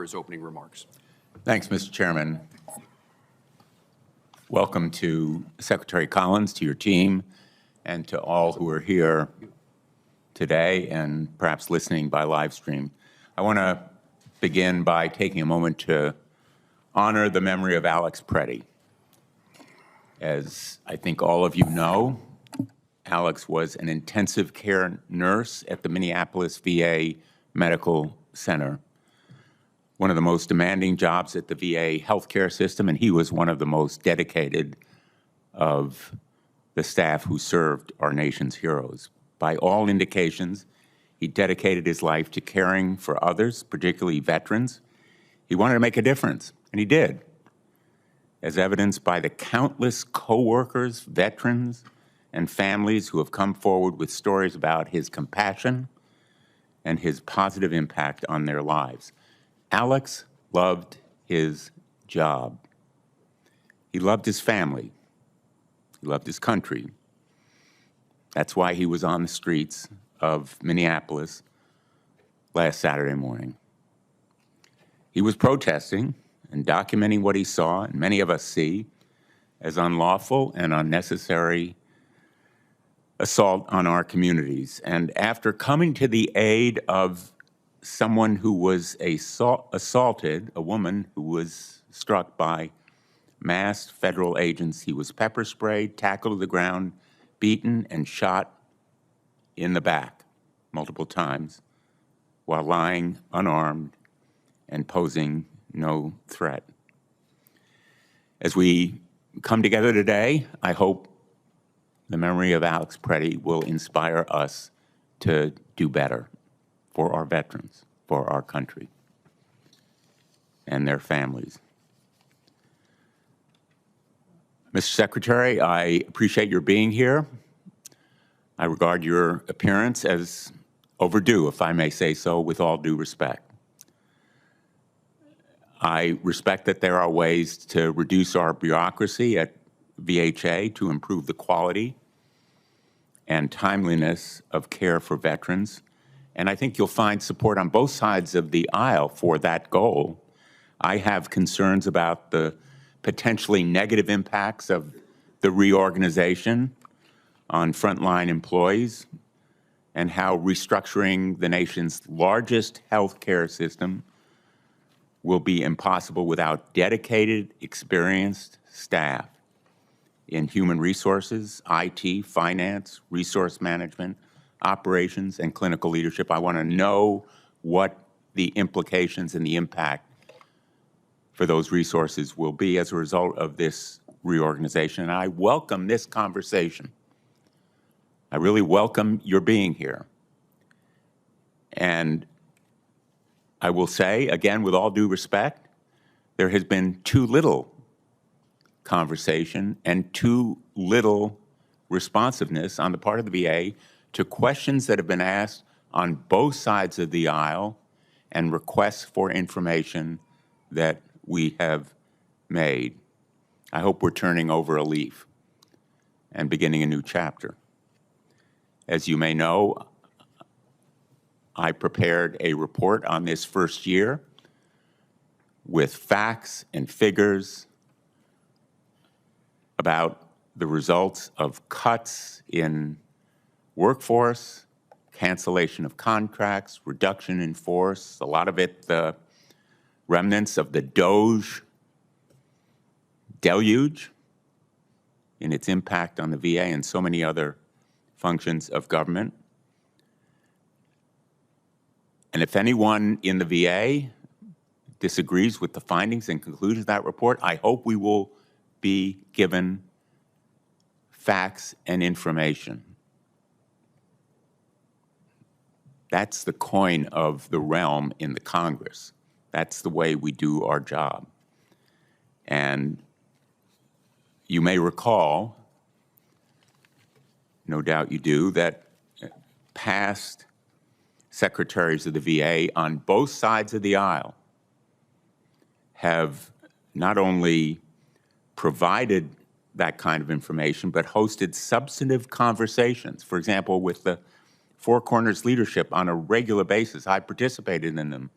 his opening remarks. Thanks, Mr. Chairman. Welcome to Secretary Collins, to your team, and to all who are here today and perhaps listening by live stream. I want to begin by taking a moment to honor the memory of Alex Pretti. As I think all of you know, Alex was an intensive care nurse at the Minneapolis VA Medical Center, one of the most demanding jobs at the VA healthcare system, and he was one of the most dedicated of the staff who served our nation's heroes. By all indications, he dedicated his life to caring for others, particularly veterans. He wanted to make a difference, and he did, as evidenced by the countless coworkers, veterans, and families who have come forward with stories about his compassion and his positive impact on their lives. Alex loved his job. He loved his family. He loved his country. That's why he was on the streets of Minneapolis last Saturday morning. He was protesting and documenting what he saw, and many of us see, as unlawful and unnecessary assault on our communities. And after coming to the aid of someone who was assaulted, a woman who was struck by masked federal agents, he was pepper sprayed, tackled to the ground, beaten, and shot in the back multiple times while lying unarmed and posing no threat. As we come together today, I hope the memory of Alex Pretti will inspire us to do better for our veterans, for our country, and their families. Mr. Secretary, I appreciate your being here. I regard your appearance as overdue, if I may say so, with all due respect. I respect that there are ways to reduce our bureaucracy at VHA to improve the quality and timeliness of care for veterans. And I think you'll find support on both sides of the aisle for that goal. I have concerns about the potentially negative impacts of the reorganization on frontline employees and how restructuring the nation's largest healthcare system will be impossible without dedicated, experienced staff in human resources, IT, finance, resource management, operations, and clinical leadership. I want to know what the implications and the impact for those resources will be as a result of this reorganization. And I welcome this conversation. I really welcome your being here. And I will say, again, with all due respect, there has been too little conversation and too little responsiveness on the part of the VA to questions that have been asked on both sides of the aisle and requests for information that we have made. I hope we're turning over a leaf and beginning a new chapter. As you may know, I prepared a report on this first year with facts and figures about the results of cuts in workforce, cancellation of contracts, reduction in force, a lot of it the remnants of the DOGE deluge in its impact on the VA and so many other functions of government. And if anyone in the VA disagrees with the findings and conclusions of that report, I hope we will be given facts and information. That's the coin of the realm in the Congress. That's the way we do our job. And you may recall, no doubt you do, that past secretaries of the VA on both sides of the aisle have not only provided that kind of information, but hosted substantive conversations. For example, with the Four Corners leadership on a regular basis. I participated in them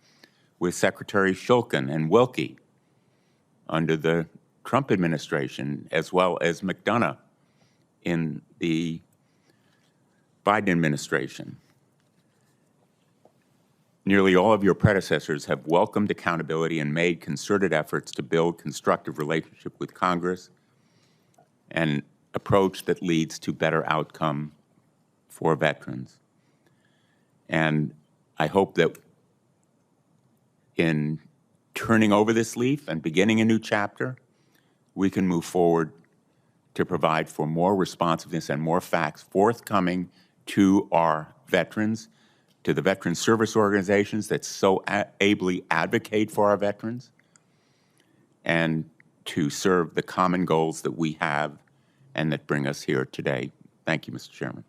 with Secretary Shulkin and Wilkie under the Trump administration, as well as McDonough in the Biden administration. Nearly all of your predecessors have welcomed accountability and made concerted efforts to build constructive relationship with Congress, an approach that leads to better outcome for veterans. And I hope that in turning over this leaf and beginning a new chapter, we can move forward to provide for more responsiveness and more facts forthcoming to our veterans, to the veteran service organizations that so ably advocate for our veterans, and to serve the common goals that we have and that bring us here today. Thank you, Mr. Chairman.